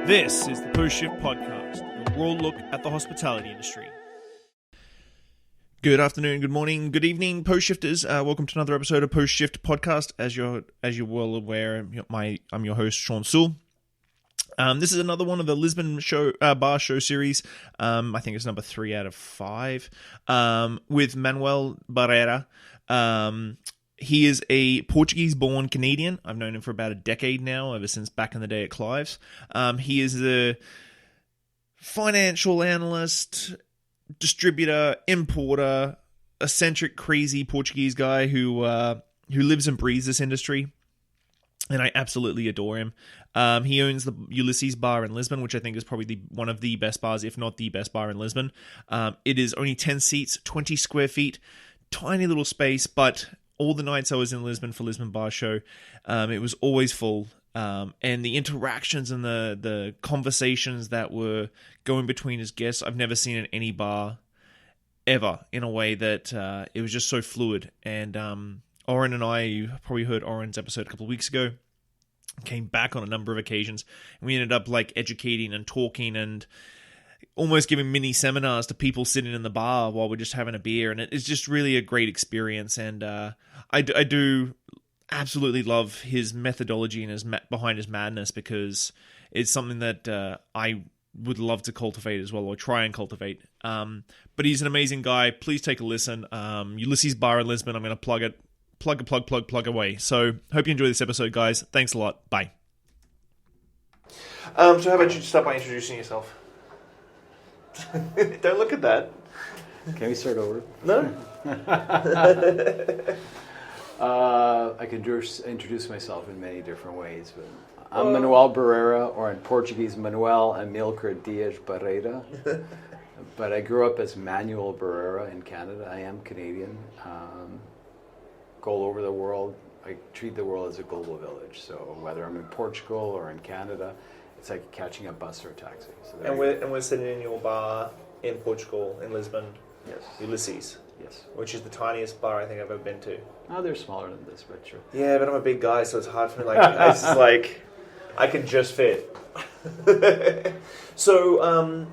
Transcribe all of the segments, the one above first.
This is the Post Shift Podcast, a raw look at the hospitality industry. Good afternoon, good morning, good evening, Post Shifters. Welcome to another episode of Post Shift Podcast. As you're well aware, I'm your host, Shawn Soole. This is another one of the Lisbon Bar Show Series. I think it's number 3 out of 5. With Manuel Barreira. He is a Portuguese-born Canadian. I've known him for about a decade now, ever since back in the day at Clive's. He is a financial analyst, distributor, importer, eccentric, crazy Portuguese guy who lives and breathes this industry, and I absolutely adore him. He owns the Ulysses Bar in Lisbon, which I think is probably one of the best bars, if not the best bar in Lisbon. It is only 10 seats, 20 square feet, tiny little space, but all the nights I was in Lisbon for Lisbon Bar Show, it was always full. And the interactions and the conversations that were going between his guests, I've never seen in any bar ever, in a way that it was just so fluid. And Oren and I, you probably heard Oren's episode a couple of weeks ago, came back on a number of occasions, and we ended up educating and talking and almost giving mini seminars to people sitting in the bar while we're just having a beer, and it's just really a great experience. And I do absolutely love his methodology and behind his madness, because it's something that I would love to cultivate as well, or try and cultivate. But he's an amazing guy. Please take a listen. Ulysses Bar in Lisbon. I'm going to plug it. Plug away. So hope you enjoy this episode, guys. Thanks a lot. Bye. So how about you start by introducing yourself? Don't look at that. Can we start over? No. I can introduce myself in many different ways, but I'm Manuel Barreira, or in Portuguese, Manuel Amilcar Dias Barreira. But I grew up as Manuel Barreira in Canada. I am Canadian. Go all over the world. I treat the world as a global village. So whether I'm in Portugal or in Canada, it's like catching a bus or a taxi. So we're sitting in your bar in Portugal, in Lisbon. Yes. Ulysses. Yes. Which is the tiniest bar I think I've ever been to. Oh, they're smaller than this, but sure. Yeah, but I'm a big guy, so it's hard for me. It's just I can just fit. So,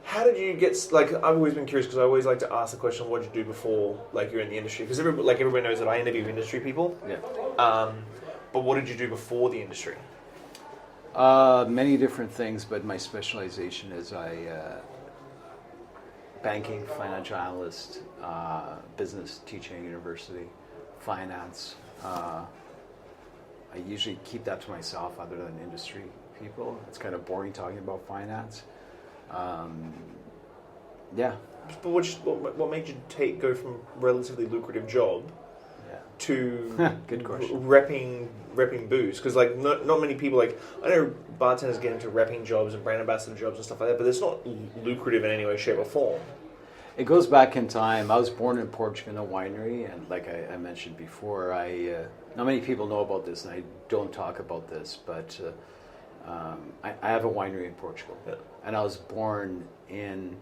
how did you get? I've always been curious, because I always like to ask the question, what did you do before, you're in the industry? Because everybody knows that I interview industry people. Yeah. But what did you do before the industry? Many different things, but my specialization is banking, financial analyst, business teaching at university, finance. I usually keep that to myself other than industry people. It's kind of boring talking about finance. Yeah. But what made you go from relatively lucrative job to good question. repping booze? Because not many people, I know bartenders get into repping jobs and brand ambassador jobs and stuff like that, but it's not lucrative in any way, shape or form. It goes back in time. I was born in Portugal in a winery, and like I mentioned before, not many people know about this, and I don't talk about this, but I have a winery in Portugal. Yeah. And I was born in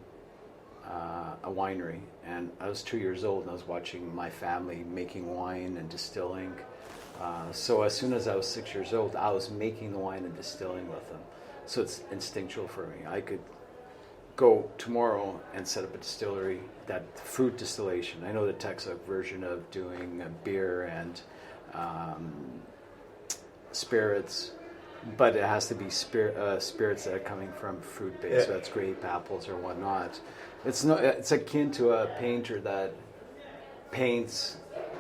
a winery, and I was 2 years old, and I was watching my family making wine and distilling. So as soon as I was 6 years old, I was making the wine and distilling with them. So it's instinctual for me. I could go tomorrow and set up a distillery, that fruit distillation. I know the Texas version of doing beer and spirits, but it has to be spirits that are coming from fruit base. Yeah. So that's grape, apples, or whatnot. It's akin to a painter that paints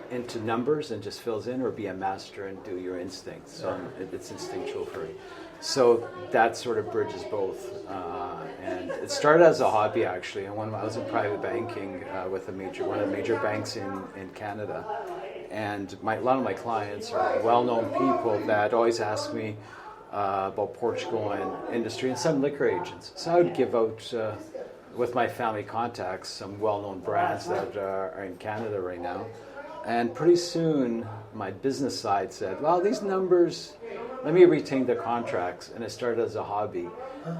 into numbers and just fills in, or be a master and do your instincts. So it's instinctual for me. So that sort of bridges both. And it started as a hobby, actually. And when I was in private banking with one of the major banks in Canada, and a lot of my clients are well-known people that always ask me about Portugal and industry, and some liquor agents. So I would give out, with my family contacts, some well-known brands that are in Canada right now. And pretty soon, my business side said, well, these numbers, let me retain the contracts. And it started as a hobby.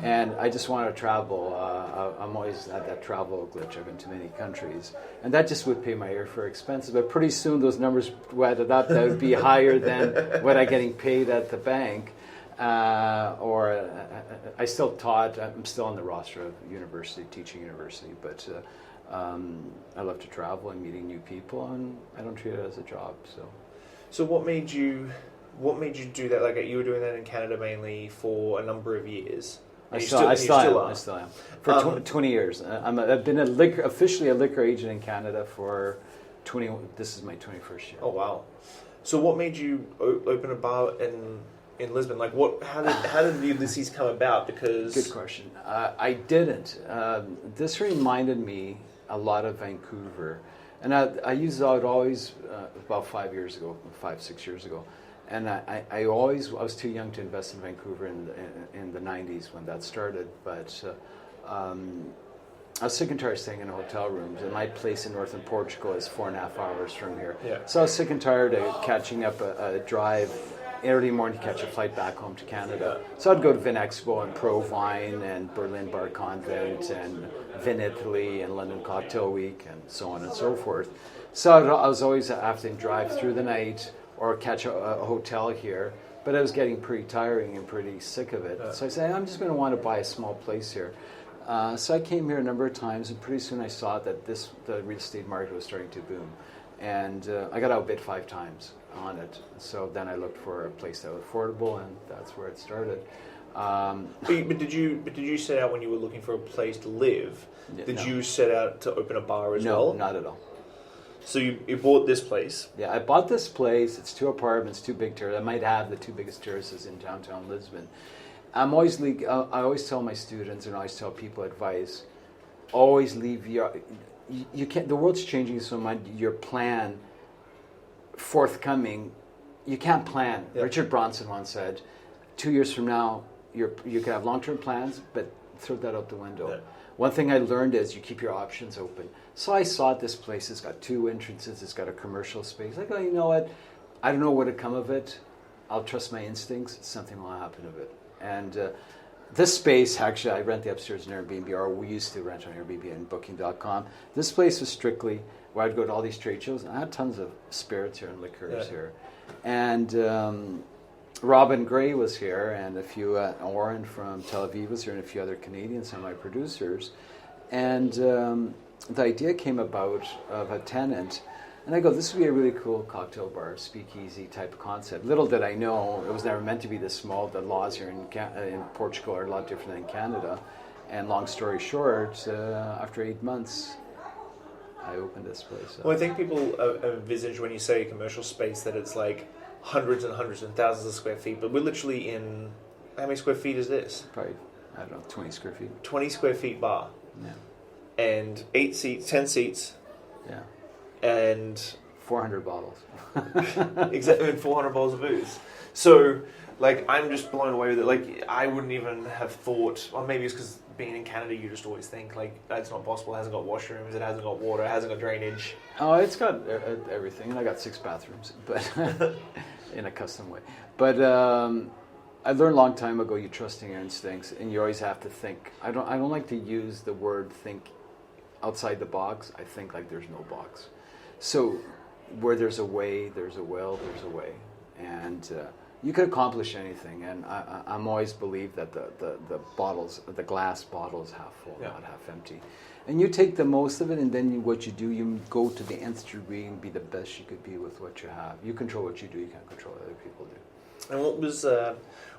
And I just want to travel. I'm always at that travel glitch. I've been to many countries. And that just would pay my airfare expenses. But pretty soon those numbers added up. That would be higher than what I'm getting paid at the bank. I still taught. I'm still on the roster of university, teaching university, but I love to travel and meeting new people, and I don't treat it as a job. So what made you do that? Like you were doing that in Canada mainly for a number of years. I still am. For 20 years. I've been officially a liquor agent in Canada for 20. This is my 21st year. Oh wow! So what made you open a bar in Lisbon? Like how did the Ulysses come about? Because good question. I didn't. This reminded me a lot of Vancouver, and I used it always about 5 years ago, 6 years ago. And I was too young to invest in Vancouver in the 90s when that started, but I was sick and tired of staying in hotel rooms, and my place in northern Portugal is 4.5 hours from here. Yeah. So I was sick and tired of catching up a drive early morning to catch a flight back home to Canada. So I'd go to Vin Expo and Pro Wine and Berlin Bar Convent and Vin Italy and London Cocktail Week and so on and so forth. So I was always having to drive through the night or catch a hotel here, but I was getting pretty tiring and pretty sick of it. So I said, I'm just going to want to buy a small place here. So I came here a number of times, and pretty soon I saw that the real estate market was starting to boom. And I got outbid 5 times on it. So then I looked for a place that was affordable, and that's where it started. But did you set out when you were looking for a place to live? Did you set out to open a bar as well? No, not at all. So you bought this place? Yeah, I bought this place. It's 2 apartments, 2 big terraces. I might have the 2 biggest terraces in downtown Lisbon. I always tell my students, and I always tell people advice, always leave you can't. The world's changing so much. Your plan forthcoming, you can't plan. Yeah. Richard Branson once said, 2 years from now, you can have long-term plans, but throw that out the window. Yeah. One thing I learned is you keep your options open. So I saw this place. It's got 2 entrances. It's got a commercial space. I go, you know what? I don't know what would come of it. I'll trust my instincts. Something will happen of it. And this space, actually, I rent the upstairs in Airbnb, or we used to rent on Airbnb and Booking.com. This place was strictly where I'd go to all these trade shows. And I had tons of spirits here and liqueurs here. And Robin Gray was here, and a few, Oren from Tel Aviv was here, and a few other Canadians, some of my producers. And the idea came about of a tenant, and I go, this would be a really cool cocktail bar, speakeasy type of concept. Little did I know, it was never meant to be this small. The laws here in Portugal are a lot different than Canada. And long story short, after 8 months, I opened this place. Well, I think people envisage when you say commercial space that it's like hundreds and hundreds and thousands of square feet, but we're literally in, how many square feet is this? Probably, I don't know, 20 square feet. 20 square feet bar. Yeah. And 8 seats, 10 seats. Yeah. And 400 bottles. Exactly, and 400 bottles of booze. So, like, I'm just blown away with it. Like, I wouldn't even have thought, or maybe it's because being in Canada, you just always think, like, that's not possible. It hasn't got washrooms, it hasn't got water, it hasn't got drainage. Oh, it's got everything. And I got 6 bathrooms, but in a custom way. But I learned a long time ago, you trust in your instincts, and you always have to think. I don't like to use the word think outside the box. I think like there's no box. So where there's a way, there's a will, there's a way. And you can accomplish anything. And I'm always believed that the bottles, the glass bottle is half full, not half empty. And you take the most of it, and then what you do, you go to the nth degree and be the best you could be with what you have. You control what you do, you can't control what other people do. And what was,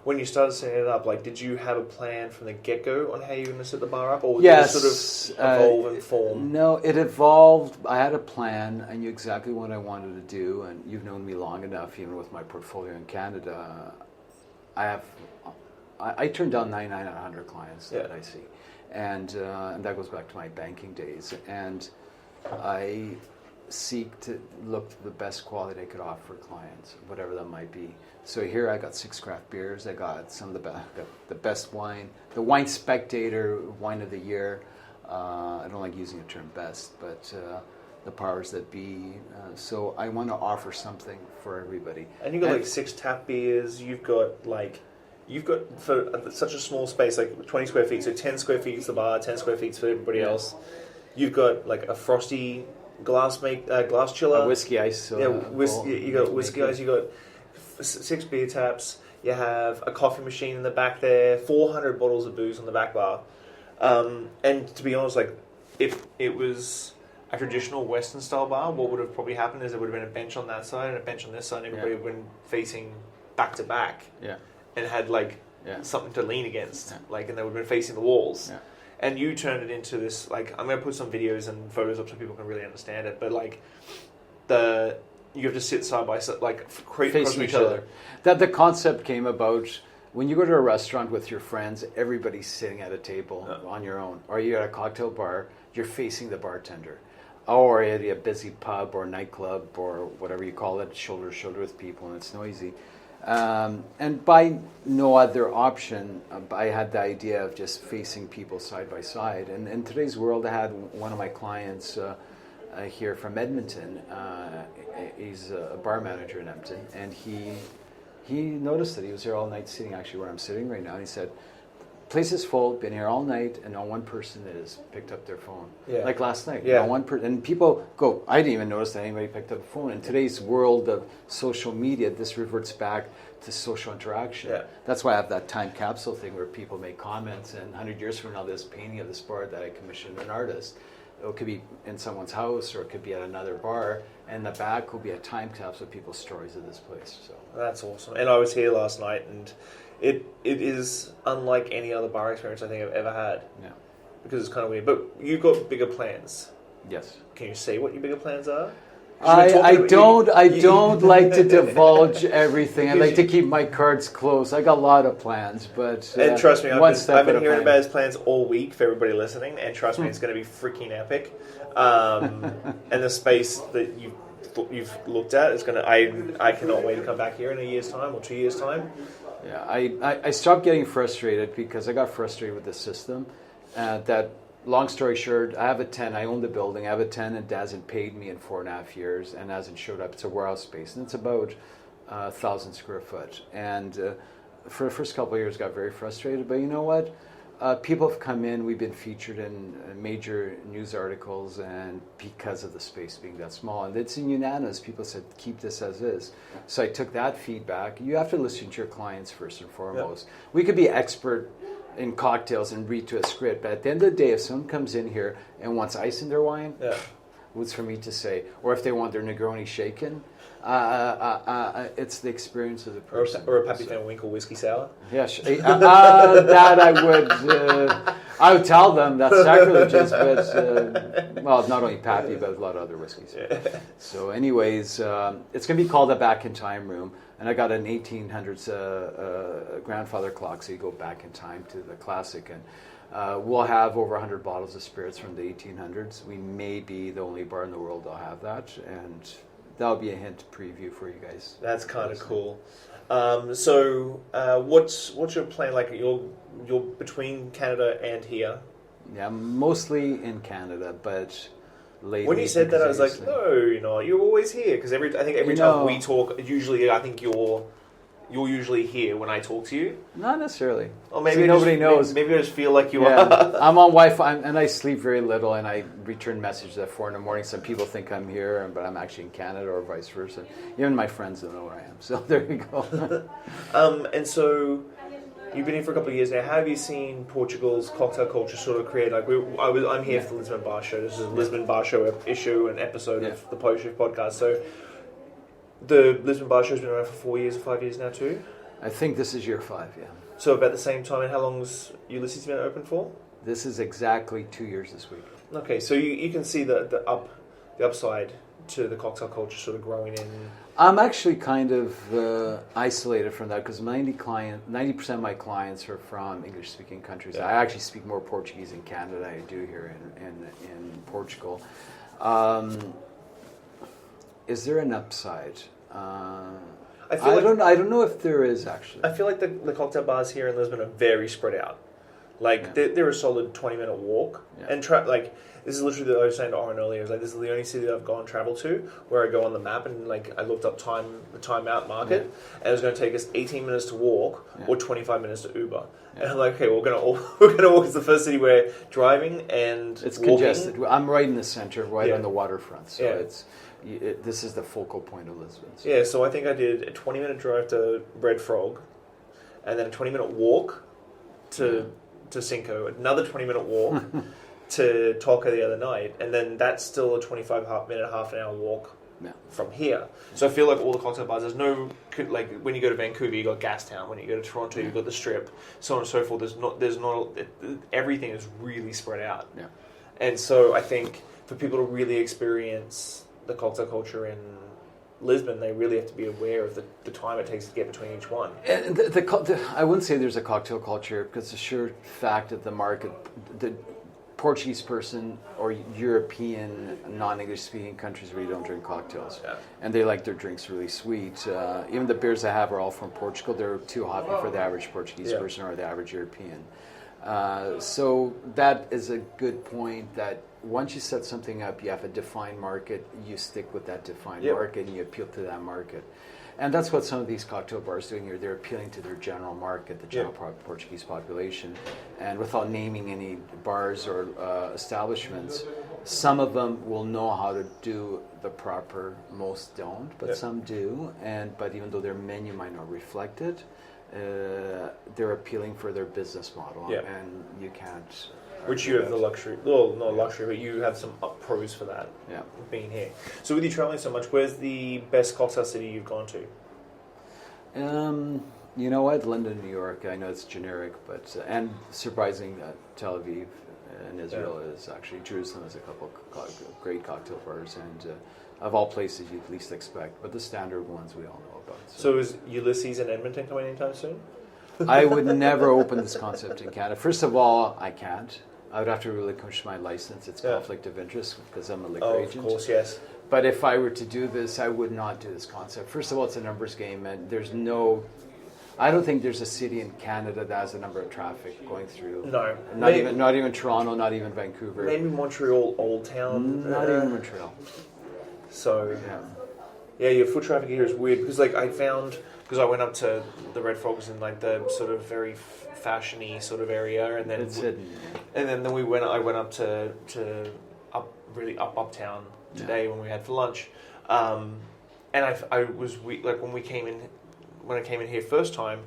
when you started setting it up, like, did you have a plan from the get-go on how you were going to set the bar up? Or did it sort of evolve and form? No, it evolved. I had a plan. I knew exactly what I wanted to do, and you've known me long enough, even with my portfolio in Canada. I turn down 99 out of 100 clients that I see. And that goes back to my banking days. And I seek to look for the best quality I could offer clients, whatever that might be. So here I got 6 craft beers. I got some of the best wine, the Wine Spectator Wine of the Year. I don't like using the term best, but the powers that be. So I want to offer something for everybody. And you've got like 6 tap beers. You've got for such a small space, like 20 square feet, so 10 square feet is the bar, 10 square feet for everybody else. You've got like a frosty glass chiller. A whiskey ice. You got whiskey ice, you got 6 beer taps. You have a coffee machine in the back there, 400 bottles of booze on the back bar. And to be honest, like, if it was a traditional Western style bar, what would have probably happened is there would have been a bench on that side and a bench on this side, and everybody would have been facing back to back. Yeah. And had like something to lean against, like, and they would have been facing the walls. Yeah. And you turned it into this, like, I'm going to put some videos and photos up so people can really understand it, but like you have to sit side by side, like facing each other. That the concept came about when you go to a restaurant with your friends. Everybody's sitting at a table on your own, or you're at a cocktail bar. You're facing the bartender, or at a busy pub or nightclub or whatever you call it, shoulder to shoulder with people, and it's noisy. And by no other option, I had the idea of just facing people side by side. And in today's world, I had one of my clients here from Edmonton. He's a bar manager in Edmonton, and he noticed that he was here all night, sitting actually where I'm sitting right now. And he said, "Place is full. Been here all night, and not one person has picked up their phone. Like last night, not one person." And people go, "I didn't even notice that anybody picked up a phone." In today's world of social media, this reverts back to social interaction. That's why I have that time capsule thing where people make comments, and 100 years from now, this painting of this bar that I commissioned an artist, it could be in someone's house or it could be at another bar, and the back will be a time capsule of people's stories of this place. So that's awesome. And I was here last night, and it is unlike any other bar experience I think I've ever had. Yeah. Because it's kind of weird. But you've got bigger plans. Yes. Can you say what your bigger plans are? I don't like to divulge everything. I like to keep my cards close. I got a lot of plans, but and trust me, I've been hearing about his plans all week for everybody listening, and trust me, it's going to be freaking epic. And the space that you've looked at is going to. I cannot wait to come back here in a year's time or 2 years' time. Yeah, I stopped getting frustrated because I got frustrated with the system. That, long story short, I have a 10. I own the building. I have a 10, and it hasn't paid me in 4.5 years and hasn't showed up. It's a warehouse space, and it's about 1,000 square foot. And for the first couple of years, got very frustrated. But you know what? People have come in. We've been featured in major news articles, and because of the space being that small, and it's unanimous. People said, keep this as is. So I took that feedback. You have to listen to your clients first and foremost. Yep. We could be expert in cocktails and read to a script, but at the end of the day, if someone comes in here and wants ice in their wine, what's for me to say? Or if they want their Negroni shaken, it's the experience of the person. Or a Pappy Van Winkle whiskey sour. Yes, that I would tell them that's sacrilegious, but well, not only Pappy, but a lot of other whiskeys. So anyways, it's going to be called a Back in Time room. And I got an 1800s grandfather clock, so you go back in time to the classic. And we'll have over 100 bottles of spirits from the 1800s. We may be the only bar in the world that'll have that. And that'll be a hint preview for you guys. That's kind of cool. So what's your plan? Like, you're between Canada and here? Yeah, mostly in Canada, but... lately, when you said that, I was like, no, you're not. You're always here. Because every time we talk, usually I think you're usually here when I talk to you. Not necessarily. Or maybe nobody knows. Maybe I just feel like you are. I'm on Wi-Fi, and I sleep very little, and I return messages at 4 a.m. Some people think I'm here, but I'm actually in Canada, or vice versa. Even my friends don't know where I am. So there you go. And so... You've been here for a couple of years now. How have you seen Portugal's cocktail culture sort of create? Like, I'm here for the Lisbon Bar Show. This is a Lisbon Bar Show issue, an episode of the Post Shift podcast. So, the Lisbon Bar Show's been around for 4 years or 5 years now too? I think this is year 5, yeah. So about the same time, and how long's Ulysses been open for? This is exactly 2 years this week. Okay, so you can see the upside to the cocktail culture sort of growing in. I'm actually kind of isolated from that because 90% of my clients are from English-speaking countries. I actually speak more Portuguese in Canada than I do here in Portugal. Is there an upside? I don't know if there is actually. I feel like the cocktail bars here in Lisbon are very spread out. Like they're a solid 20-minute walk, and this is literally what I was saying to Oren earlier. Is like this is the only city that I've traveled to where I go on the map and like I looked up the time out market, and it was going to take us 18 minutes to walk or 25 minutes to Uber. And I'm like, okay, we're gonna walk. It's the first city we're driving, and it's walking. Congested. I'm right in the center, right on the waterfront, so this is the focal point of Lisbon. So. Yeah, so I think I did a 20-minute drive to Red Frog, and then a 20-minute walk to Cinco, another 20-minute walk to Toca the other night, and then that's still a 25-minute, half an hour walk from here. So I feel like all the cocktail bars, there's no, like when you go to Vancouver, you got Gastown. When you go to Toronto, you've got the Strip, so on and so forth. There's not everything is really spread out. Yeah. And so I think for people to really experience the cocktail culture in Lisbon, they really have to be aware of the time it takes to get between each one. And I wouldn't say there's a cocktail culture, because the sheer fact of the market, the Portuguese person or European non-English speaking countries really don't drink cocktails, and they like their drinks really sweet. Even the beers I have are all from Portugal. They're too hoppy for the average Portuguese person or the average European. So that is a good point, that once you set something up, you have a defined market, you stick with that defined market, and you appeal to that market. And that's what some of these cocktail bars are doing here. They're appealing to their general market, the general Portuguese population. And without naming any bars or establishments, some of them will know how to do the proper, most don't, but some do. But even though their menu might not reflect it, they're appealing for their business model, and you can't. Which you have the luxury, well, not luxury, but you have some pros for that, being here. So with you traveling so much, where's the best cocktail city you've gone to? You know what, London, New York, I know it's generic, but, and surprising that Tel Aviv and Israel is actually, Jerusalem has a couple of great cocktail bars, and of all places you'd least expect, but the standard ones we all know about. So is Ulysses in Edmonton coming anytime soon? I would never open this concept in Canada. First of all, I can't. I would have to relinquish my license. It's conflict of interest because I'm a liquor agent. Of course, yes. But if I were to do this, I would not do this concept. First of all, it's a numbers game, and I don't think there's a city in Canada that has a number of traffic going through. No. Not even Toronto, not even Vancouver. Maybe Montreal, Old Town. Not even Montreal. So, your foot traffic here is weird, because like I found, because I went up to the Red Frogs in like the sort of very fashion-y sort of area, and then it's hidden. And then I went up to uptown today when we had for lunch, and I was like when I came in here first time,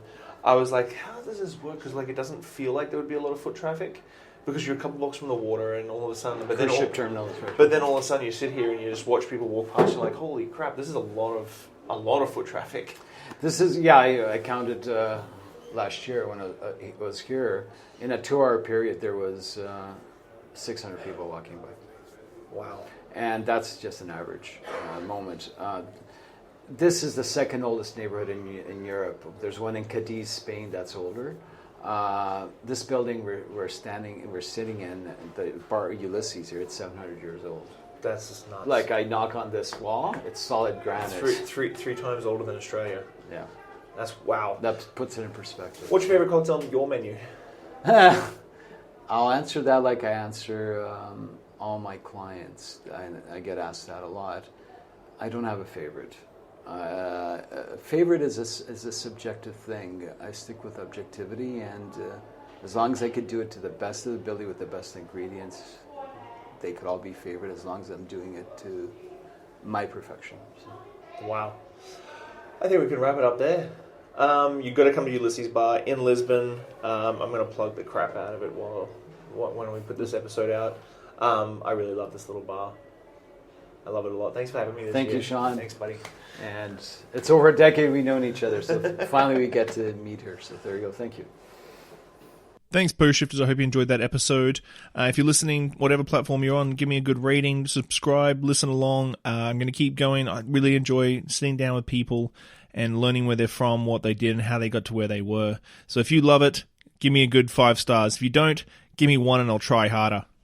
I was like, how does this work? Because like it doesn't feel like there would be a lot of foot traffic, because you're a couple blocks from the water, and all of a sudden, but then all of a sudden you sit here and you just watch people walk past. You're like, holy crap, this is a lot of foot traffic. This is I counted last year when I was here. In a 2-hour period, there was 600 people walking by. Wow! And that's just an average moment. This is the second oldest neighborhood in Europe. There's one in Cadiz, Spain, that's older. This building we're sitting in, the Bar Ulysses here, it's 700 years old. That's just nuts. Like I knock on this wall, it's solid granite. Three times older than Australia. Yeah. That's wow. That puts it in perspective. What's your favorite cocktail on your menu? I'll answer that like I answer all my clients. I get asked that a lot. I don't have a favorite. Favorite is a subjective thing. I stick with objectivity, and as long as I could do it to the best of the ability with the best ingredients, they could all be favorite as long as I'm doing it to my perfection. So. Wow. I think we can wrap it up there. You've got to come to Ulysses Bar in Lisbon. I'm going to plug the crap out of it when we put this episode out. I really love this little bar. I love it a lot. Thanks for having me this year. Thank you, Shawn. Thanks, buddy. And it's over a decade we've known each other, so finally we get to meet her. So there you go. Thank you. Thanks, Post Shifters. I hope you enjoyed that episode. If you're listening, whatever platform you're on, give me a good rating, subscribe, listen along. I'm going to keep going. I really enjoy sitting down with people and learning where they're from, what they did, and how they got to where they were. So if you love it, give me a good 5 stars. If you don't, give me 1 and I'll try harder.